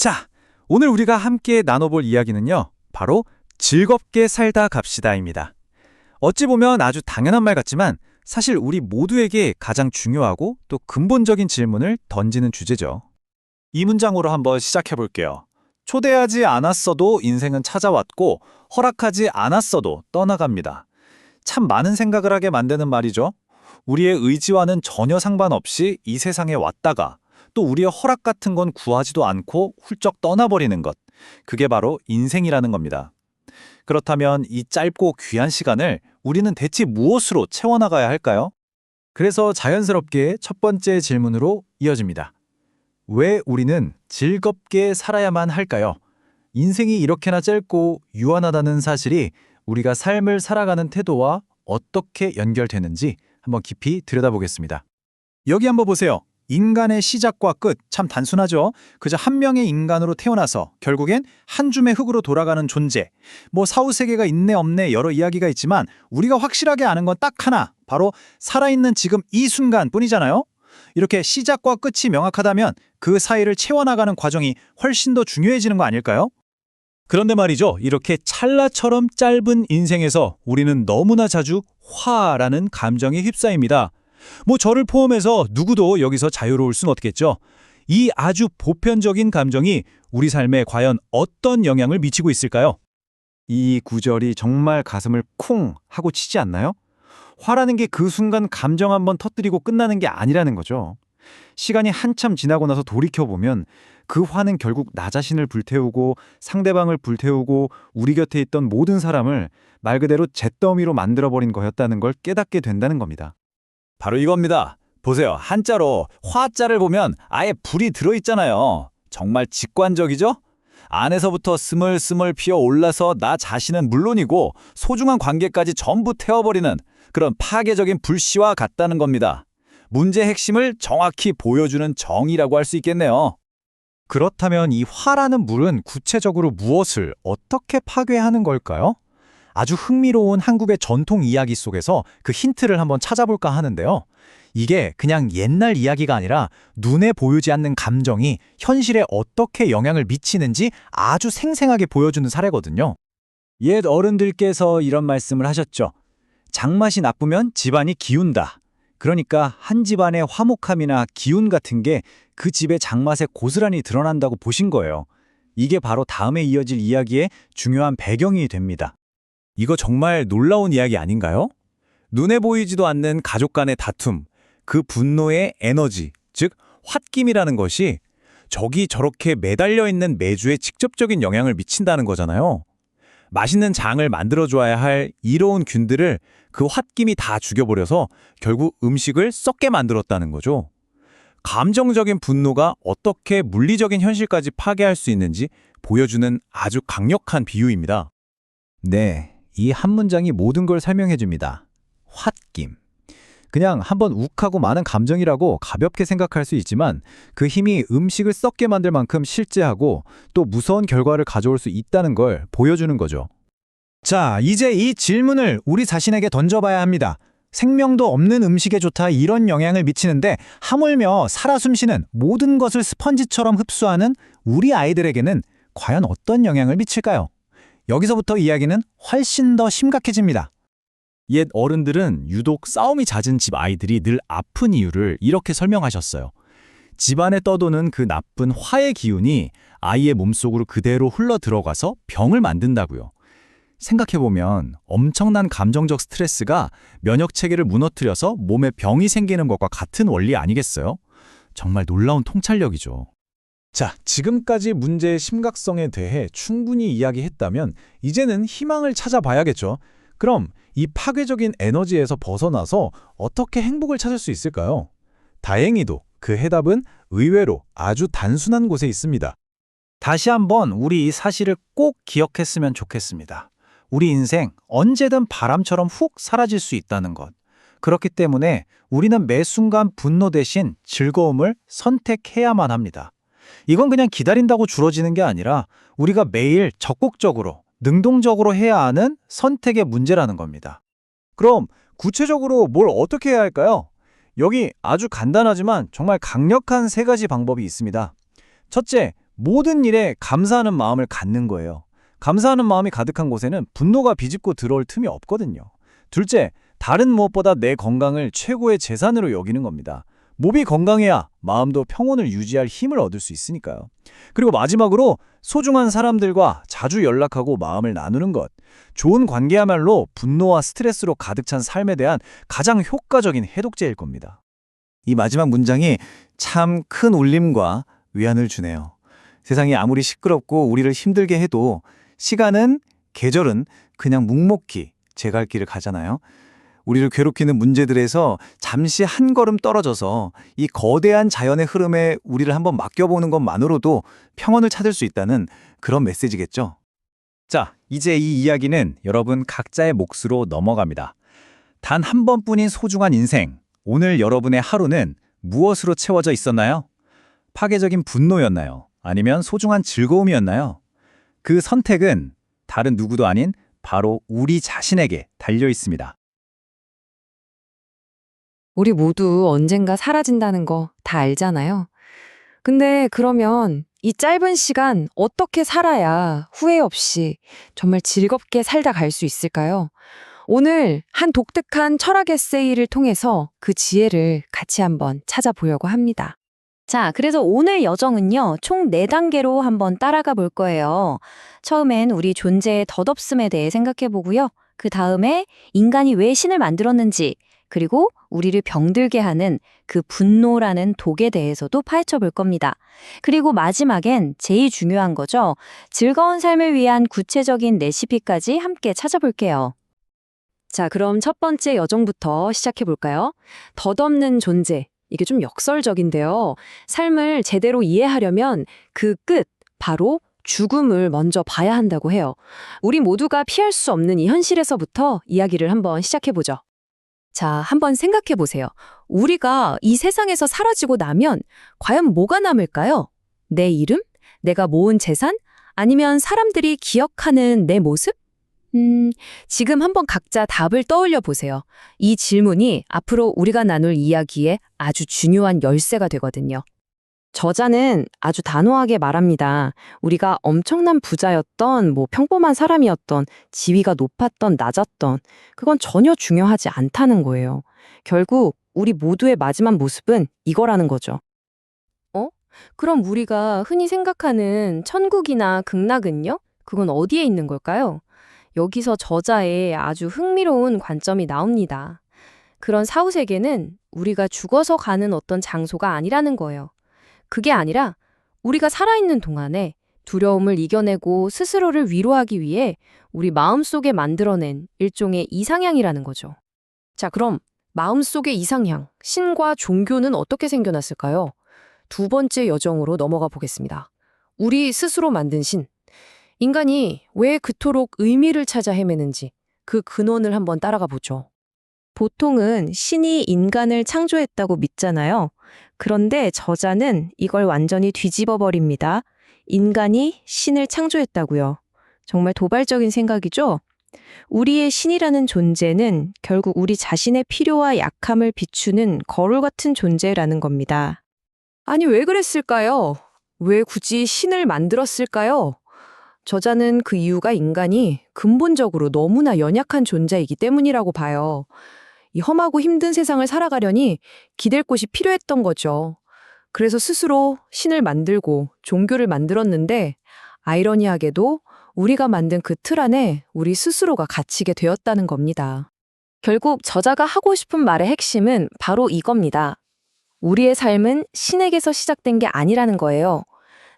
자, 오늘 우리가 함께 나눠볼 이야기는요, 바로 즐겁게 살다 갑시다입니다. 어찌 보면 아주 당연한 말 같지만 사실 우리 모두에게 가장 중요하고 또 근본적인 질문을 던지는 주제죠. 이 문장으로 한번 시작해 볼게요. 초대하지 않았어도 인생은 찾아왔고 허락하지 않았어도 떠나갑니다. 참 많은 생각을 하게 만드는 말이죠. 우리의 의지와는 전혀 상관없이 이 세상에 왔다가 또 우리의 허락 같은 건 구하지도 않고 훌쩍 떠나버리는 것. 그게 바로 인생이라는 겁니다. 그렇다면 이 짧고 귀한 시간을 우리는 대체 무엇으로 채워나가야 할까요? 그래서 자연스럽게 첫 번째 질문으로 이어집니다. 왜 우리는 즐겁게 살아야만 할까요? 인생이 이렇게나 짧고 유한하다는 사실이 우리가 삶을 살아가는 태도와 어떻게 연결되는지 한번 깊이 들여다보겠습니다. 여기 한번 보세요. 인간의 시작과 끝 참 단순하죠. 그저 한 명의 인간으로 태어나서 결국엔 한 줌의 흙으로 돌아가는 존재. 사후세계가 있네 없네 여러 이야기가 있지만 우리가 확실하게 아는 건 딱 하나. 바로 살아있는 지금 이 순간뿐이잖아요. 이렇게 시작과 끝이 명확하다면 그 사이를 채워나가는 과정이 훨씬 더 중요해지는 거 아닐까요? 그런데 말이죠. 이렇게 찰나처럼 짧은 인생에서 우리는 너무나 자주 화라는 감정에 휩싸입니다. 저를 포함해서 누구도 여기서 자유로울 순 없겠죠. 이 아주 보편적인 감정이 우리 삶에 과연 어떤 영향을 미치고 있을까요? 이 구절이 정말 가슴을 쿵 하고 치지 않나요? 화라는 게 그 순간 감정 한번 터뜨리고 끝나는 게 아니라는 거죠. 시간이 한참 지나고 나서 돌이켜보면 그 화는 결국 나 자신을 불태우고 상대방을 불태우고 우리 곁에 있던 모든 사람을 말 그대로 잿더미로 만들어버린 거였다는 걸 깨닫게 된다는 겁니다. 바로 이겁니다. 보세요. 한자로 화자를 보면 아예 불이 들어있잖아요. 정말 직관적이죠? 안에서부터 스물스물 피어올라서 나 자신은 물론이고 소중한 관계까지 전부 태워버리는 그런 파괴적인 불씨와 같다는 겁니다. 문제의 핵심을 정확히 보여주는 정의라고 할 수 있겠네요. 그렇다면 이 화라는 물은 구체적으로 무엇을 어떻게 파괴하는 걸까요? 아주 흥미로운 한국의 전통 이야기 속에서 그 힌트를 한번 찾아볼까 하는데요. 이게 그냥 옛날 이야기가 아니라 눈에 보이지 않는 감정이 현실에 어떻게 영향을 미치는지 아주 생생하게 보여주는 사례거든요. 옛 어른들께서 이런 말씀을 하셨죠. 장맛이 나쁘면 집안이 기운다. 그러니까 한 집안의 화목함이나 기운 같은 게 그 집의 장맛에 고스란히 드러난다고 보신 거예요. 이게 바로 다음에 이어질 이야기의 중요한 배경이 됩니다. 이거 정말 놀라운 이야기 아닌가요? 눈에 보이지도 않는 가족 간의 다툼, 그 분노의 에너지, 즉 홧김이라는 것이 저기 저렇게 매달려 있는 매주에 직접적인 영향을 미친다는 거잖아요. 맛있는 장을 만들어줘야 할 이로운 균들을 그 홧김이 다 죽여버려서 결국 음식을 썩게 만들었다는 거죠. 감정적인 분노가 어떻게 물리적인 현실까지 파괴할 수 있는지 보여주는 아주 강력한 비유입니다. 네, 이 한 문장이 모든 걸 설명해 줍니다. 홧김. 그냥 한번 욱하고 많은 감정이라고 가볍게 생각할 수 있지만 그 힘이 음식을 썩게 만들 만큼 실제하고 또 무서운 결과를 가져올 수 있다는 걸 보여주는 거죠. 자, 이제 이 질문을 우리 자신에게 던져봐야 합니다. 생명도 없는 음식에 좋다 이런 영향을 미치는데 하물며 살아 숨쉬는 모든 것을 스펀지처럼 흡수하는 우리 아이들에게는 과연 어떤 영향을 미칠까요? 여기서부터 이야기는 훨씬 더 심각해집니다. 옛 어른들은 유독 싸움이 잦은 집 아이들이 늘 아픈 이유를 이렇게 설명하셨어요. 집안에 떠도는 그 나쁜 화의 기운이 아이의 몸속으로 그대로 흘러 들어가서 병을 만든다고요. 생각해보면 엄청난 감정적 스트레스가 면역 체계를 무너뜨려서 몸에 병이 생기는 것과 같은 원리 아니겠어요? 정말 놀라운 통찰력이죠. 자, 지금까지 문제의 심각성에 대해 충분히 이야기했다면 이제는 희망을 찾아봐야겠죠. 그럼 이 파괴적인 에너지에서 벗어나서 어떻게 행복을 찾을 수 있을까요? 다행히도 그 해답은 의외로 아주 단순한 곳에 있습니다. 다시 한번 우리 이 사실을 꼭 기억했으면 좋겠습니다. 우리 인생 언제든 바람처럼 훅 사라질 수 있다는 것. 그렇기 때문에 우리는 매 순간 분노 대신 즐거움을 선택해야만 합니다. 이건 그냥 기다린다고 주어지는 게 아니라 우리가 매일 적극적으로, 능동적으로 해야 하는 선택의 문제라는 겁니다. 그럼 구체적으로 뭘 어떻게 해야 할까요? 여기 아주 간단하지만 정말 강력한 세 가지 방법이 있습니다. 첫째, 모든 일에 감사하는 마음을 갖는 거예요. 감사하는 마음이 가득한 곳에는 분노가 비집고 들어올 틈이 없거든요. 둘째, 다른 무엇보다 내 건강을 최고의 재산으로 여기는 겁니다. 몸이 건강해야 마음도 평온을 유지할 힘을 얻을 수 있으니까요. 그리고 마지막으로 소중한 사람들과 자주 연락하고 마음을 나누는 것. 좋은 관계야말로 분노와 스트레스로 가득 찬 삶에 대한 가장 효과적인 해독제일 겁니다. 이 마지막 문장이 참 큰 울림과 위안을 주네요. 세상이 아무리 시끄럽고 우리를 힘들게 해도 시간은, 계절은 그냥 묵묵히 제 갈 길을 가잖아요. 우리를 괴롭히는 문제들에서 잠시 한 걸음 떨어져서 이 거대한 자연의 흐름에 우리를 한번 맡겨보는 것만으로도 평온을 찾을 수 있다는 그런 메시지겠죠. 자, 이제 이 이야기는 여러분 각자의 몫으로 넘어갑니다. 단 한 번뿐인 소중한 인생, 오늘 여러분의 하루는 무엇으로 채워져 있었나요? 파괴적인 분노였나요? 아니면 소중한 즐거움이었나요? 그 선택은 다른 누구도 아닌 바로 우리 자신에게 달려 있습니다. 우리 모두 언젠가 사라진다는 거 다 알잖아요. 근데 그러면 이 짧은 시간 어떻게 살아야 후회 없이 정말 즐겁게 살다 갈 수 있을까요? 오늘 한 독특한 철학 에세이를 통해서 그 지혜를 같이 한번 찾아보려고 합니다. 자, 그래서 오늘 여정은요, 총 4단계로 한번 따라가 볼 거예요. 처음엔 우리 존재의 덧없음에 대해 생각해 보고요. 그 다음에 인간이 왜 신을 만들었는지, 그리고 우리를 병들게 하는 그 분노라는 독에 대해서도 파헤쳐 볼 겁니다. 그리고 마지막엔 제일 중요한 거죠. 즐거운 삶을 위한 구체적인 레시피까지 함께 찾아볼게요. 자, 그럼 첫 번째 여정부터 시작해 볼까요? 덧없는 존재. 이게 좀 역설적인데요. 삶을 제대로 이해하려면 그 끝, 바로 죽음을 먼저 봐야 한다고 해요. 우리 모두가 피할 수 없는 이 현실에서부터 이야기를 한번 시작해 보죠. 자, 한번 생각해 보세요. 우리가 이 세상에서 사라지고 나면 과연 뭐가 남을까요? 내 이름? 내가 모은 재산? 아니면 사람들이 기억하는 내 모습? 지금 한번 각자 답을 떠올려 보세요. 이 질문이 앞으로 우리가 나눌 이야기에 아주 중요한 열쇠가 되거든요. 저자는 아주 단호하게 말합니다. 우리가 엄청난 부자였던, 평범한 사람이었던, 지위가 높았던, 낮았던, 그건 전혀 중요하지 않다는 거예요. 결국 우리 모두의 마지막 모습은 이거라는 거죠. 그럼 우리가 흔히 생각하는 천국이나 극락은요? 그건 어디에 있는 걸까요? 여기서 저자의 아주 흥미로운 관점이 나옵니다. 그런 사후세계는 우리가 죽어서 가는 어떤 장소가 아니라는 거예요. 그게 아니라 우리가 살아있는 동안에 두려움을 이겨내고 스스로를 위로하기 위해 우리 마음속에 만들어낸 일종의 이상향이라는 거죠. 자, 그럼 마음속의 이상향, 신과 종교는 어떻게 생겨났을까요? 두 번째 여정으로 넘어가 보겠습니다. 우리 스스로 만든 신. 인간이 왜 그토록 의미를 찾아 헤매는지 그 근원을 한번 따라가 보죠. 보통은 신이 인간을 창조했다고 믿잖아요. 그런데 저자는 이걸 완전히 뒤집어 버립니다. 인간이 신을 창조했다고요. 정말 도발적인 생각이죠? 우리의 신이라는 존재는 결국 우리 자신의 필요와 약함을 비추는 거울 같은 존재라는 겁니다. 아니, 왜 그랬을까요? 왜 굳이 신을 만들었을까요? 저자는 그 이유가 인간이 근본적으로 너무나 연약한 존재이기 때문이라고 봐요. 이 험하고 힘든 세상을 살아가려니 기댈 곳이 필요했던 거죠. 그래서 스스로 신을 만들고 종교를 만들었는데 아이러니하게도 우리가 만든 그 틀 안에 우리 스스로가 갇히게 되었다는 겁니다. 결국 저자가 하고 싶은 말의 핵심은 바로 이겁니다. 우리의 삶은 신에게서 시작된 게 아니라는 거예요.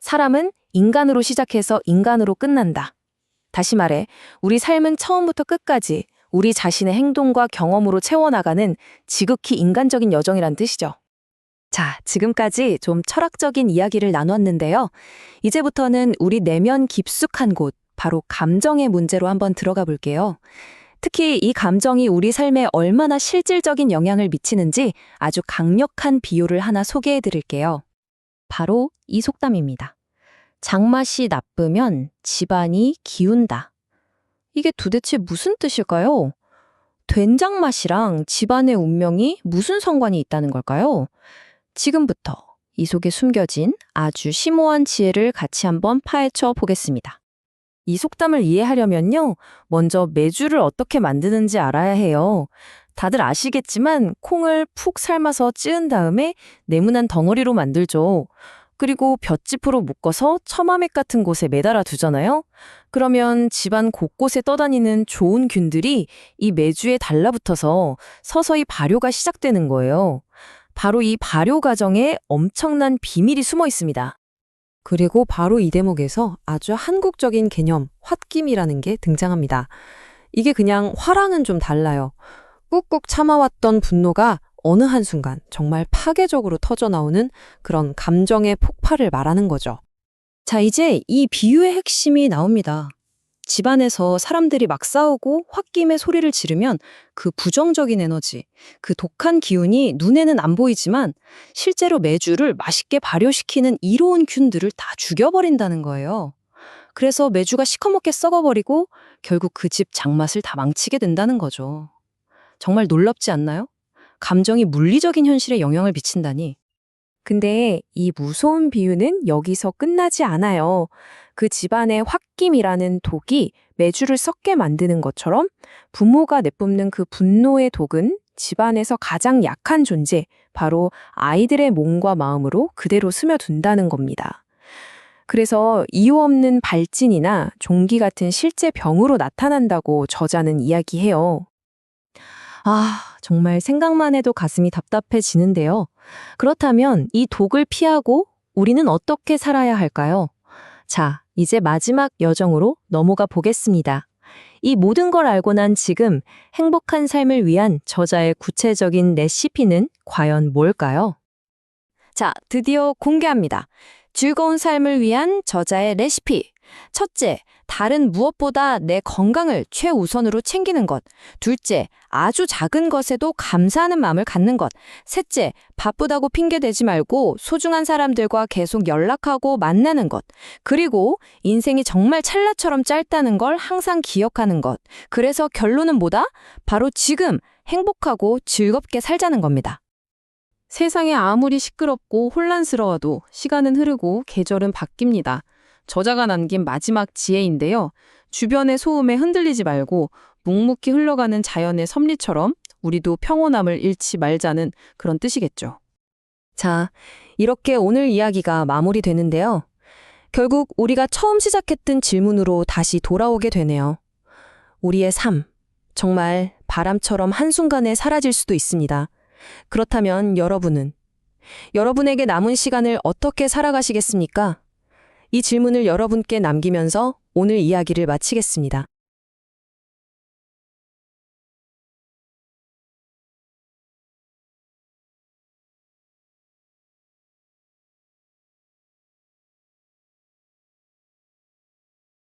사람은 인간으로 시작해서 인간으로 끝난다. 다시 말해, 우리 삶은 처음부터 끝까지 우리 자신의 행동과 경험으로 채워나가는 지극히 인간적인 여정이란 뜻이죠. 자, 지금까지 좀 철학적인 이야기를 나눴는데요. 이제부터는 우리 내면 깊숙한 곳, 바로 감정의 문제로 한번 들어가 볼게요. 특히 이 감정이 우리 삶에 얼마나 실질적인 영향을 미치는지 아주 강력한 비유를 하나 소개해 드릴게요. 바로 이 속담입니다. 장맛이 나쁘면 집안이 기운다. 이게 도대체 무슨 뜻일까요? 된장 맛이랑 집안의 운명이 무슨 상관이 있다는 걸까요? 지금부터 이 속에 숨겨진 아주 심오한 지혜를 같이 한번 파헤쳐 보겠습니다. 이 속담을 이해하려면요, 먼저 메주를 어떻게 만드는지 알아야 해요. 다들 아시겠지만 콩을 푹 삶아서 찌은 다음에 네모난 덩어리로 만들죠. 그리고 볏짚으로 묶어서 처마맥 같은 곳에 매달아 두잖아요. 그러면 집안 곳곳에 떠다니는 좋은 균들이 이 메주에 달라붙어서 서서히 발효가 시작되는 거예요. 바로 이 발효 과정에 엄청난 비밀이 숨어 있습니다. 그리고 바로 이 대목에서 아주 한국적인 개념, 홧김이라는 게 등장합니다. 이게 그냥 화랑은 좀 달라요. 꾹꾹 참아왔던 분노가 어느 한순간 정말 파괴적으로 터져나오는 그런 감정의 폭발을 말하는 거죠. 자, 이제 이 비유의 핵심이 나옵니다. 집안에서 사람들이 막 싸우고 홧김에 소리를 지르면 그 부정적인 에너지, 그 독한 기운이 눈에는 안 보이지만 실제로 메주를 맛있게 발효시키는 이로운 균들을 다 죽여버린다는 거예요. 그래서 메주가 시커멓게 썩어버리고 결국 그 집 장맛을 다 망치게 된다는 거죠. 정말 놀랍지 않나요? 감정이 물리적인 현실에 영향을 미친다니. 근데 이 무서운 비유는 여기서 끝나지 않아요. 그 집안의 홧김이라는 독이 메주를 썩게 만드는 것처럼 부모가 내뿜는 그 분노의 독은 집안에서 가장 약한 존재, 바로 아이들의 몸과 마음으로 그대로 스며든다는 겁니다. 그래서 이유 없는 발진이나 종기 같은 실제 병으로 나타난다고 저자는 이야기해요. 정말 생각만 해도 가슴이 답답해지는데요. 그렇다면 이 독을 피하고 우리는 어떻게 살아야 할까요? 자, 이제 마지막 여정으로 넘어가 보겠습니다. 이 모든 걸 알고 난 지금 행복한 삶을 위한 저자의 구체적인 레시피는 과연 뭘까요? 자, 드디어 공개합니다. 즐거운 삶을 위한 저자의 레시피. 첫째, 다른 무엇보다 내 건강을 최우선으로 챙기는 것. 둘째, 아주 작은 것에도 감사하는 마음을 갖는 것. 셋째, 바쁘다고 핑계대지 말고 소중한 사람들과 계속 연락하고 만나는 것. 그리고 인생이 정말 찰나처럼 짧다는 걸 항상 기억하는 것. 그래서 결론은 뭐다? 바로 지금 행복하고 즐겁게 살자는 겁니다. 세상이 아무리 시끄럽고 혼란스러워도 시간은 흐르고 계절은 바뀝니다. 저자가 남긴 마지막 지혜인데요. 주변의 소음에 흔들리지 말고 묵묵히 흘러가는 자연의 섭리처럼 우리도 평온함을 잃지 말자는 그런 뜻이겠죠. 자, 이렇게 오늘 이야기가 마무리되는데요. 결국 우리가 처음 시작했던 질문으로 다시 돌아오게 되네요. 우리의 삶, 정말 바람처럼 한순간에 사라질 수도 있습니다. 그렇다면 여러분에게 남은 시간을 어떻게 살아가시겠습니까? 이 질문을 여러분께 남기면서 오늘 이야기를 마치겠습니다.